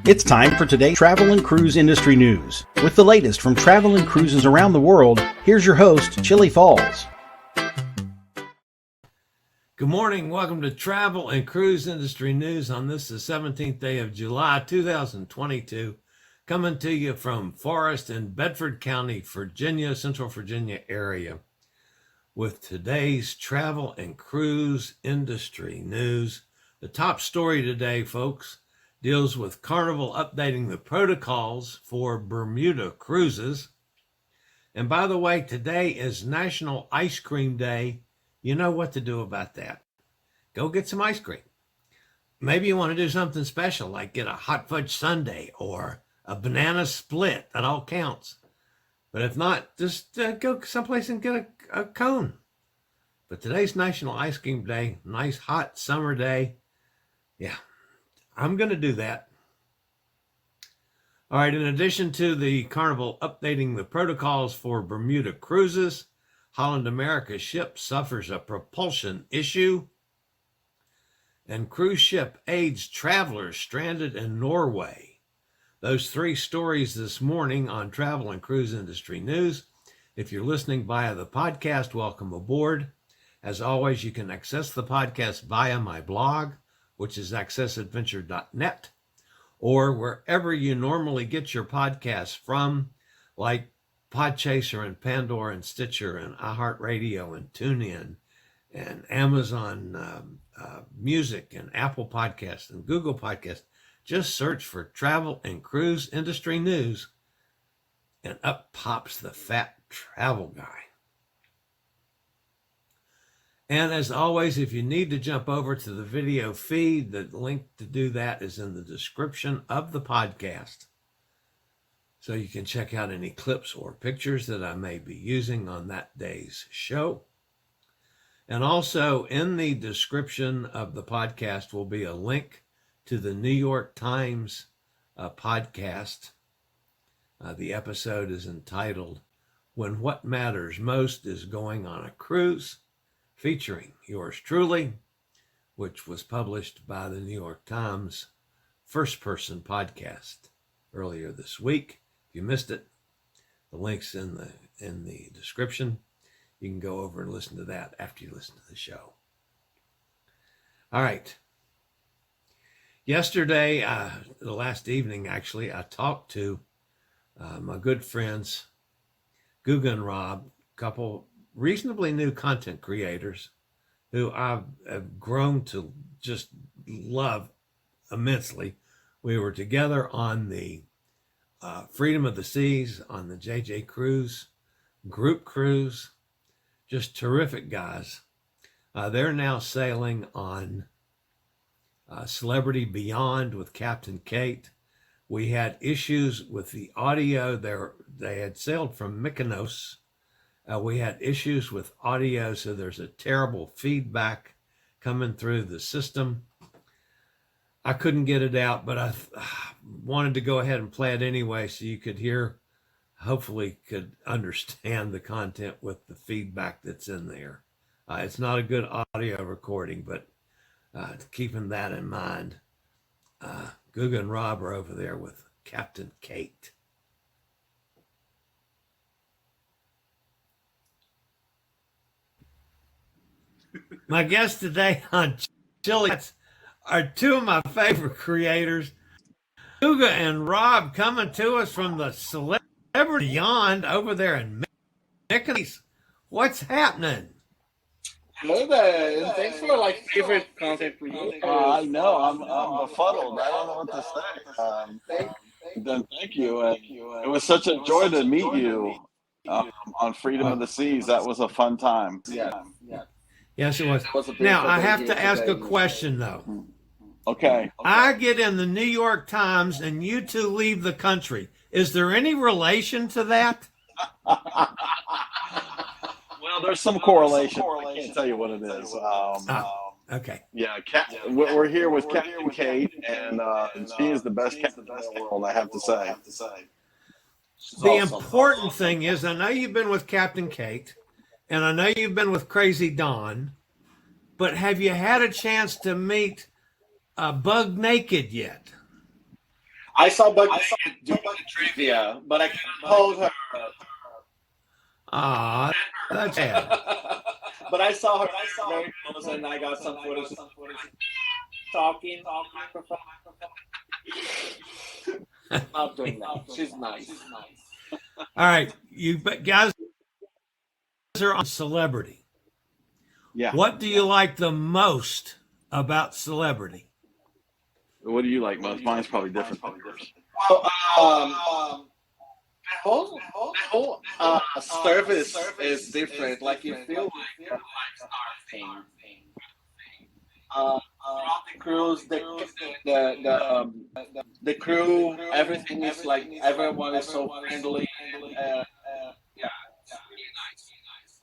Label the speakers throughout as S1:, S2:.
S1: It's time for today's travel and cruise industry news. With the latest from travel and cruises around the world, here's your host, Chillie Falls.
S2: Good morning. Welcome to Travel and Cruise Industry News on this, the 17th day of July, 2022. Coming to you from Forest and Bedford County, Virginia, Central Virginia area. With today's Travel and Cruise Industry News. The top story today, folks, deals with Carnival updating the protocols for Bermuda cruises. And by the way, today is National Ice Cream Day. You know what to do about that. Go get some ice cream. Maybe you want to do something special, like get a hot fudge sundae or a banana split. That all counts. But if not, just go someplace and get a cone. But today's National Ice Cream Day, nice hot summer day. Yeah, I'm going to do that. All right, in addition to the Carnival updating the protocols for Bermuda cruises, Holland America ship suffers a propulsion issue, and cruise ship aids travelers stranded in Norway. Those three stories this morning on Travel and Cruise Industry News. If you're listening via the podcast, welcome aboard. As always, you can access the podcast via my blog, which is accessadventure.net, or wherever you normally get your podcasts from, like Podchaser and Pandora and Stitcher and iHeartRadio and TuneIn and Amazon Music and Apple Podcasts and Google Podcasts. Just search for Travel and Cruise Industry News, and up pops the fat travel guy. And as always, if you need to jump over to the video feed, the link to do that is in the description of the podcast. So you can check out any clips or pictures that I may be using on that day's show. And also in the description of the podcast will be a link to the New York Times podcast. The episode is entitled, When What Matters Most is Going on a Cruise, featuring yours truly, which was published by the New York Times First Person podcast earlier this week. If you missed it, the link's in the description. You can go over and listen to that after you listen to the show. All right. Yesterday, the last evening, actually, I talked to my good friends, Guga and Rob, a couple reasonably new content creators who I've grown to just love immensely. We were together on the Freedom of the Seas, on the JJ Cruise, group cruise, just terrific guys. They're now sailing on Celebrity Beyond with Captain Kate. We had issues with the audio. They had sailed from Mykonos. We had issues with audio, so there's a terrible feedback coming through the system. I couldn't get it out, but I wanted to go ahead and play it anyway so you could hear, hopefully could understand the content with the feedback that's in there. It's not a good audio recording, but keeping that in mind, Guga and Rob are over there with Captain Kate. My guests today on Chillie are two of my favorite creators, Guga and Rob, coming to us from the Celebrity Beyond over there in Mykonos. What's happening?
S3: Hey there, and thanks for favorite content creator.
S4: I know, I'm befuddled. I don't know what to say. Then thank you. It was such a joy to meet you on Freedom of the Seas. That was a fun time.
S2: Yes, it was. Now, I have to ask a question, though.
S4: Okay.
S2: I get in the New York Times and you two leave the country. Is there any relation to that?
S4: Well, there's some correlation. I can't tell you what it is.
S2: Okay.
S4: Yeah, we're here with Captain Kate, and she is the best captain in the world, I have to say.
S2: The important thing is, I know you've been with Captain Kate, and I know you've been with Crazy Dawn, but have you had a chance to meet Bug Naked yet?
S3: I saw Bucky doing the trivia, but I couldn't hold her.
S2: Ah, that's sad.
S3: But I saw her very close, and I got some footage talking on microphone. Not doing that. She's nice.
S2: All right, you guys are on celebrity.
S4: Yeah.
S2: What do you like the most about celebrity?
S4: What do you like most? Mine's probably different than yours.
S3: Well, the whole service is different. Like you feel like you're like thing. Throughout the cruise, the crew, everything is like everyone is so friendly. Yeah, it's really nice.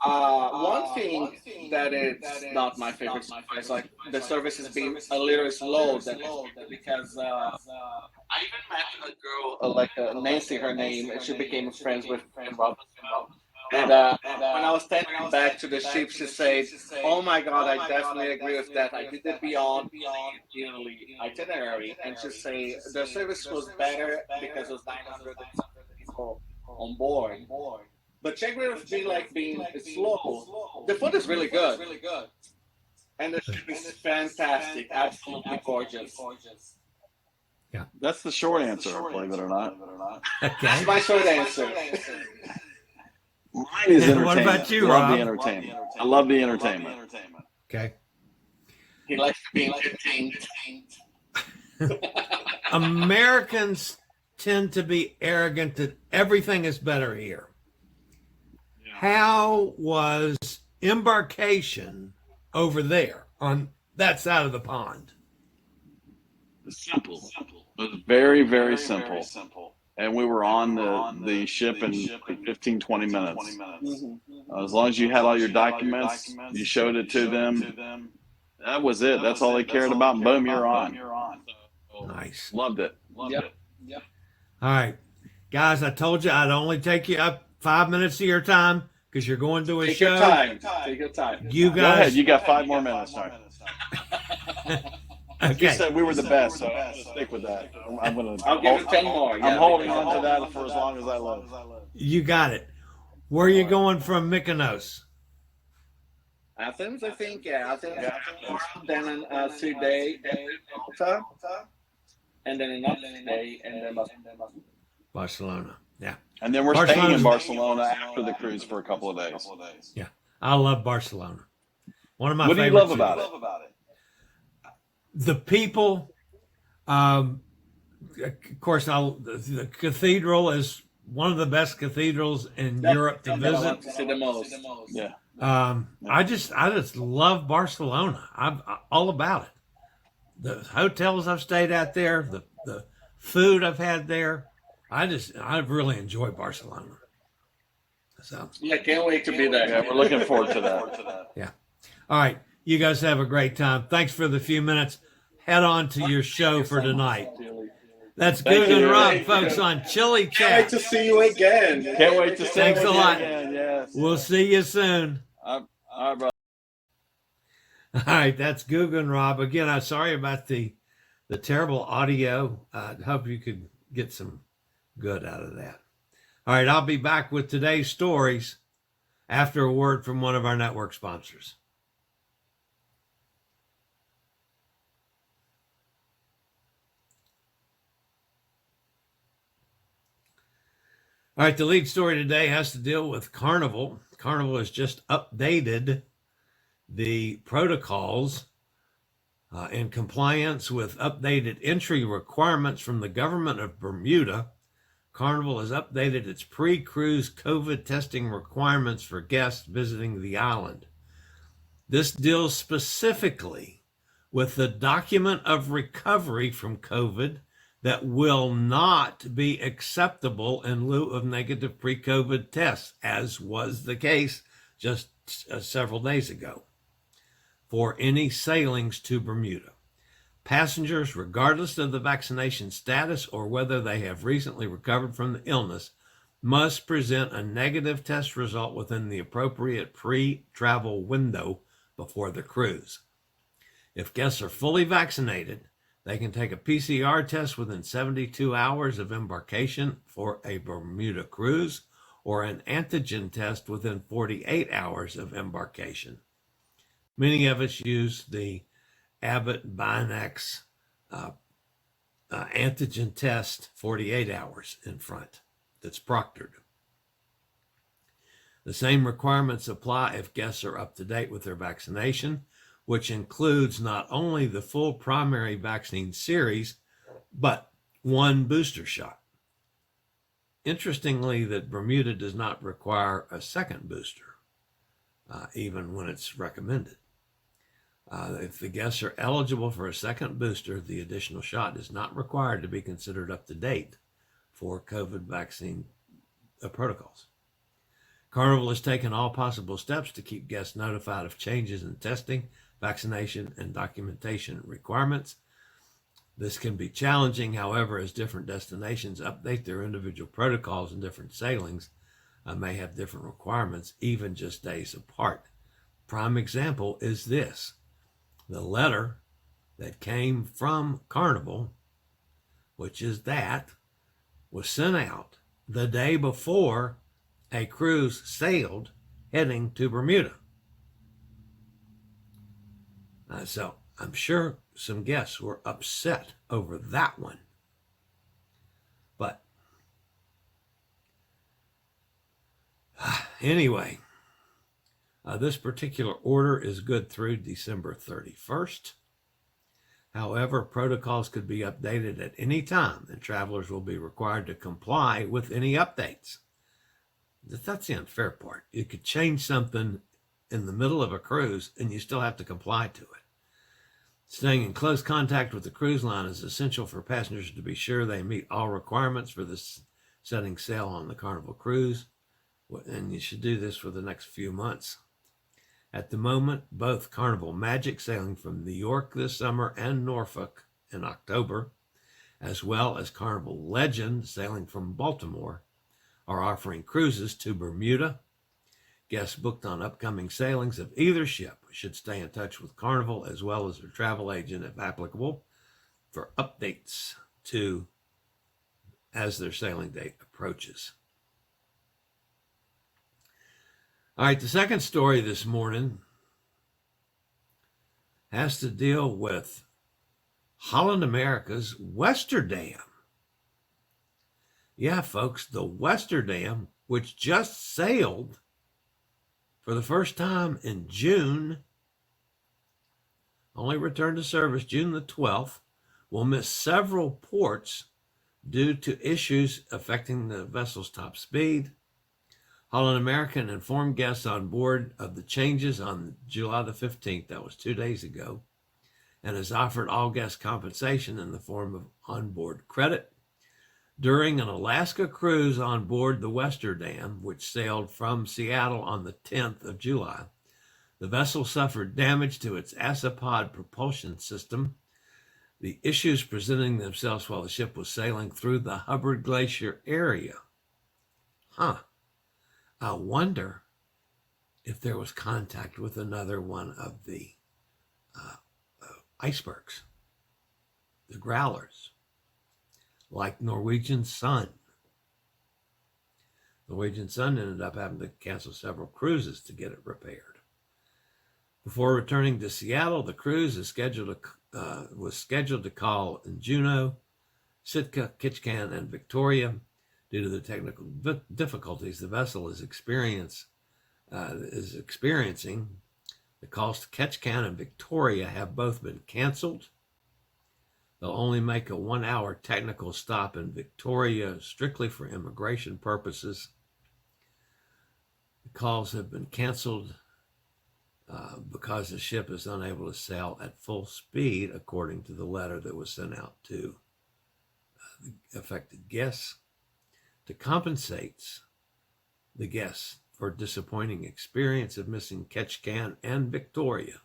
S3: One thing that it's not my favorite is like the service has been a little slow because I even met a girl like Nancy, her name, and she became friends with Rob. And when I was standing back to the ship, she said, "Oh my God, I definitely agree with that. I did the beyond yearly itinerary." And she said the service was better because it was 900 people on board. But check with being slow. The food is really good. And the ship is fantastic, absolutely gorgeous.
S2: Yeah.
S4: That's the short answer, believe it or not.
S2: Okay.
S3: That's my short answer.
S4: Mine is entertainment.
S2: What about you,
S4: I love
S2: Rob?
S4: the entertainment. I love the entertainment.
S2: Okay.
S3: He likes to be entertained.
S2: Americans tend to be arrogant that everything is better here.
S4: Yeah.
S2: How was embarkation over there on that side of the pond?
S4: Simple. It was very, very simple. And we were on the ship in 15, 20 minutes. As long as you had all your documents, you showed it to them. That was it. That's all they cared about. And boom, you're on.
S2: Nice.
S4: Loved it.
S3: Yep.
S2: All right. Guys, I told you I'd only take you up 5 minutes of your time because you're going to a
S3: Take
S2: show.
S3: Take your time.
S2: You
S4: Go ahead.
S2: guys.
S4: You got 5 more minutes. Sorry. You
S2: Okay.
S4: said we were the best, so I'm going to stick with that.
S3: I'll give you 10 more.
S4: I'm holding on to that for as long as I live.
S2: You got it. Where are you going from Mykonos?
S3: Athens, I think. Yeah, Athens. Then Sydney, Malta, and then another day, and then
S2: Barcelona. Yeah.
S4: And then we're staying in Barcelona after the cruise for a couple of days.
S2: Yeah. I love Barcelona. One of my
S4: What do you
S2: favorite
S4: love about
S2: cities.
S4: it?
S2: The people, of course, the cathedral is one of the best cathedrals in Europe to visit.
S3: To see the most.
S4: Yeah.
S2: I just love Barcelona. I'm all about it. The hotels I've stayed at there, the food I've had there. I really enjoy Barcelona. So
S3: Yeah, can't wait to be there.
S4: Yeah, we're looking forward to that.
S2: yeah. All right. You guys have a great time. Thanks for the few minutes. Head on to your show for tonight. That's
S4: Thank
S2: Good and
S4: you.
S2: Rob, folks, on Chillie
S3: Can't wait
S2: Chat.
S3: to see you again.
S4: Can't wait to see
S2: Thanks
S4: you
S2: a lot.
S4: again. Yes.
S2: We'll see you soon.
S4: All right, bro.
S2: All right, that's Google and Rob. Again, I'm sorry about the terrible audio. I hope you could get some good out of that. All right, I'll be back with today's stories after a word from one of our network sponsors. All right, the lead story today has to deal with Carnival. Carnival has just updated the protocols in compliance with updated entry requirements from the government of Bermuda. Carnival has updated its pre-cruise COVID testing requirements for guests visiting the island. This deals specifically with the document of recovery from COVID that will not be acceptable in lieu of negative pre-COVID tests, as was the case just several days ago, for any sailings to Bermuda. Passengers, regardless of the vaccination status or whether they have recently recovered from the illness, must present a negative test result within the appropriate pre-travel window before the cruise. If guests are fully vaccinated, They can take a PCR test within 72 hours of embarkation for a Bermuda cruise, or an antigen test within 48 hours of embarkation. Many of us use the Abbott Binax antigen test 48 hours in front that's proctored. The same requirements apply if guests are up to date with their vaccination, which includes not only the full primary vaccine series, but one booster shot. Interestingly, that Bermuda does not require a second booster, even when it's recommended. If the guests are eligible for a second booster, the additional shot is not required to be considered up to date for COVID vaccine protocols. Carnival has taken all possible steps to keep guests notified of changes in testing, vaccination, and documentation requirements. This can be challenging, however, as different destinations update their individual protocols and different sailings may have different requirements, even just days apart. Prime example is this. The letter that came from Carnival, which is that, was sent out the day before a cruise sailed heading to Bermuda. So I'm sure some guests were upset over that one. But anyway, this particular order is good through December 31st. However, protocols could be updated at any time, and travelers will be required to comply with any updates. That's the unfair part. You could change something in the middle of a cruise and you still have to comply to it. Staying in close contact with the cruise line is essential for passengers to be sure they meet all requirements for this setting sail on the Carnival cruise, and you should do this for the next few months. At the moment, both Carnival Magic sailing from New York this summer and Norfolk in October, as well as Carnival Legend sailing from Baltimore, are offering cruises to Bermuda. Guests booked on upcoming sailings of either ship should stay in touch with Carnival as well as their travel agent if applicable for updates as their sailing date approaches. All right, the second story this morning has to deal with Holland America's Westerdam. Yeah, folks, the Westerdam, which just sailed for the first time in June, only returned to service June the 12th, will miss several ports due to issues affecting the vessel's top speed. Holland American informed guests on board of the changes on July the 15th, that was 2 days ago, and has offered all guests compensation in the form of onboard credit. During an Alaska cruise on board the Westerdam, which sailed from Seattle on the 10th of July, the vessel suffered damage to its Asapod propulsion system. The issues presenting themselves while the ship was sailing through the Hubbard Glacier area. I wonder if there was contact with another one of the icebergs, the growlers, like Norwegian Sun. Norwegian Sun ended up having to cancel several cruises to get it repaired. Before returning to Seattle, the cruise was scheduled to call in Juneau, Sitka, Ketchikan, and Victoria. Due to the technical difficulties the vessel is experiencing, the calls to Ketchikan and Victoria have both been canceled. They'll only make a 1-hour technical stop in Victoria strictly for immigration purposes. The calls have been canceled because the ship is unable to sail at full speed, according to the letter that was sent out to the affected guests. To compensate the guests for disappointing experience of missing Ketchikan and Victoria,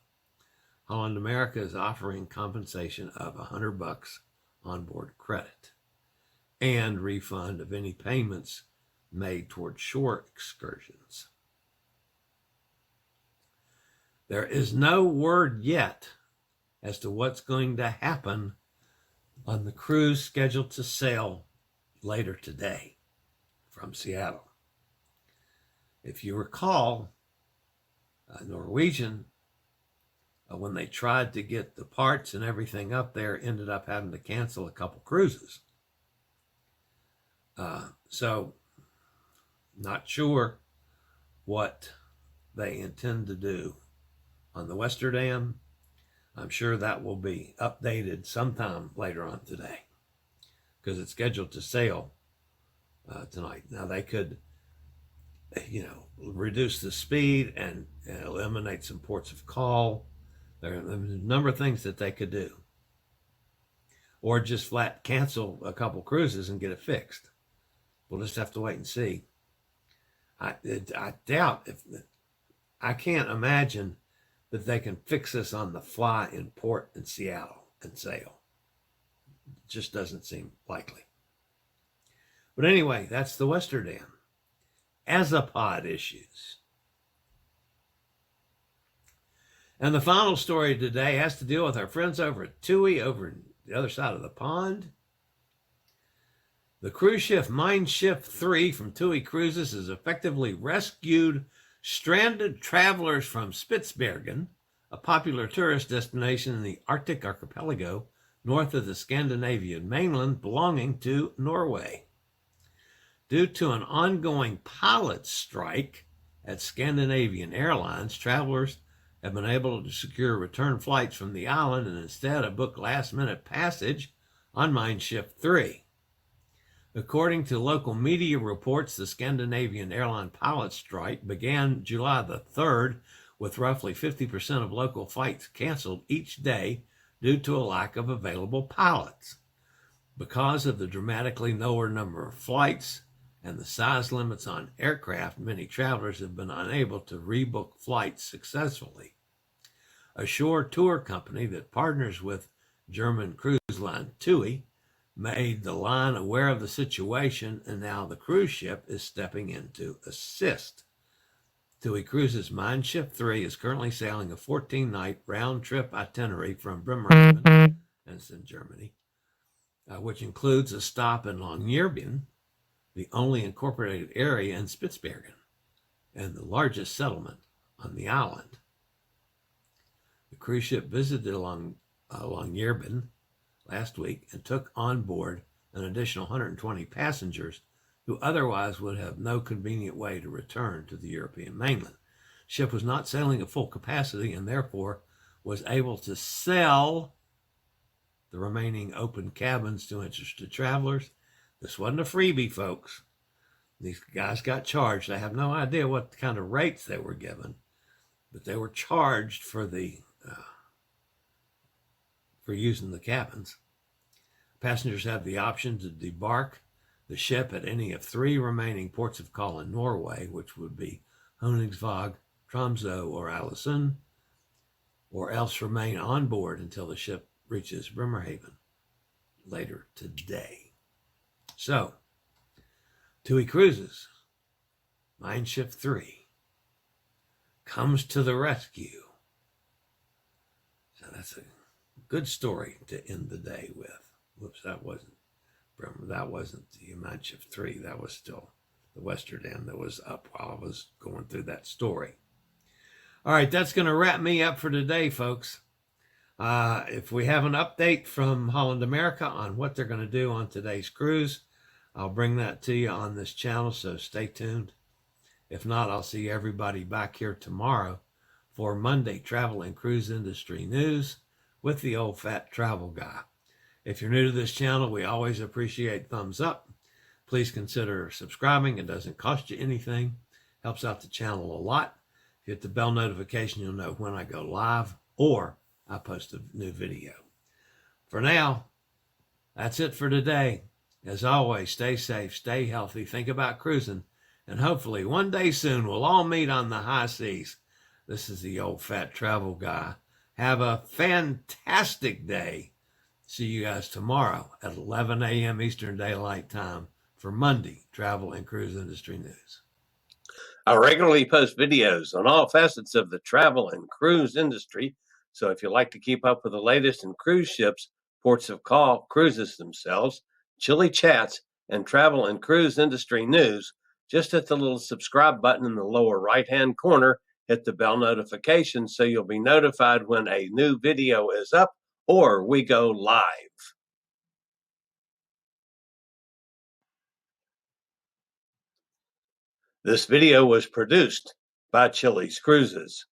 S2: Holland America is offering compensation of $100 onboard credit and refund of any payments made toward shore excursions. There is no word yet as to what's going to happen on the cruise scheduled to sail later today from Seattle. If you recall, Norwegian, when they tried to get the parts and everything up there, ended up having to cancel a couple cruises. So, not sure what they intend to do on the Westerdam. I'm sure that will be updated sometime later on today because it's scheduled to sail tonight. Now, they could, reduce the speed and eliminate some ports of call. There's a number of things that they could do. Or just flat cancel a couple cruises and get it fixed. We'll just have to wait and see. I doubt I can't imagine that they can fix this on the fly in port in Seattle and sail. It just doesn't seem likely. But anyway, that's the Westerdam. Azopod issues. And the final story today has to deal with our friends over at TUI over the other side of the pond. The cruise ship Mein Schiff 3 from TUI Cruises has effectively rescued stranded travelers from Spitsbergen, a popular tourist destination in the Arctic archipelago north of the Scandinavian mainland belonging to Norway. Due to an ongoing pilot strike at Scandinavian Airlines, travelers have been able to secure return flights from the island and instead have booked last-minute passage on Mein Schiff 3. According to local media reports, the Scandinavian airline pilot strike began July the 3rd, with roughly 50% of local flights canceled each day due to a lack of available pilots. Because of the dramatically lower number of flights and the size limits on aircraft, many travelers have been unable to rebook flights successfully. A shore tour company that partners with German cruise line TUI made the line aware of the situation, and now the cruise ship is stepping in to assist. TUI Cruises Mein Schiff 3 is currently sailing a 14-night round-trip itinerary from Bremerhaven, that's in Germany, which includes a stop in Longyearbyen, the only incorporated area in Spitsbergen, and the largest settlement on the island. The cruise ship visited Longyearbyen last week and took on board an additional 120 passengers who otherwise would have no convenient way to return to the European mainland. The ship was not sailing at full capacity and therefore was able to sell the remaining open cabins to interested travelers. This wasn't a freebie, folks. These guys got charged. I have no idea what kind of rates they were given, but they were charged for using the cabins. Passengers have the option to debark the ship at any of 3 remaining ports of call in Norway, which would be Honningsvåg, Tromsø, or Ålesund, or else remain on board until the ship reaches Bremerhaven later today. So, TUI Cruises, Mein Schiff 3, comes to the rescue. So that's a good story to end the day with. Whoops, that wasn't the Mein Schiff 3. That was still the Westerdam that was up while I was going through that story. All right, that's going to wrap me up for today, folks. If we have an update from Holland America on what they're going to do on today's cruise, I'll bring that to you on this channel, so stay tuned. If not, I'll see everybody back here tomorrow for Monday Travel and Cruise Industry News with the old fat travel guy. If you're new to this channel, we always appreciate thumbs up. Please consider subscribing. It doesn't cost you anything. Helps out the channel a lot. If you hit the bell notification, you'll know when I go live or I post a new video. For now, that's it for today. As always, stay safe, stay healthy, think about cruising, and hopefully one day soon we'll all meet on the high seas. This is the old fat travel guy. Have a fantastic day. See you guys tomorrow at 11 a.m. Eastern Daylight Time for Monday Travel and Cruise Industry News.
S5: I regularly post videos on all facets of the travel and cruise industry, so if you like to keep up with the latest in cruise ships, ports of call, cruises themselves, Chillie chats, and travel and cruise industry news, just hit the little subscribe button in the lower right-hand corner. Hit the bell notification so you'll be notified when a new video is up or we go live. This video was produced by Chillie's Cruises.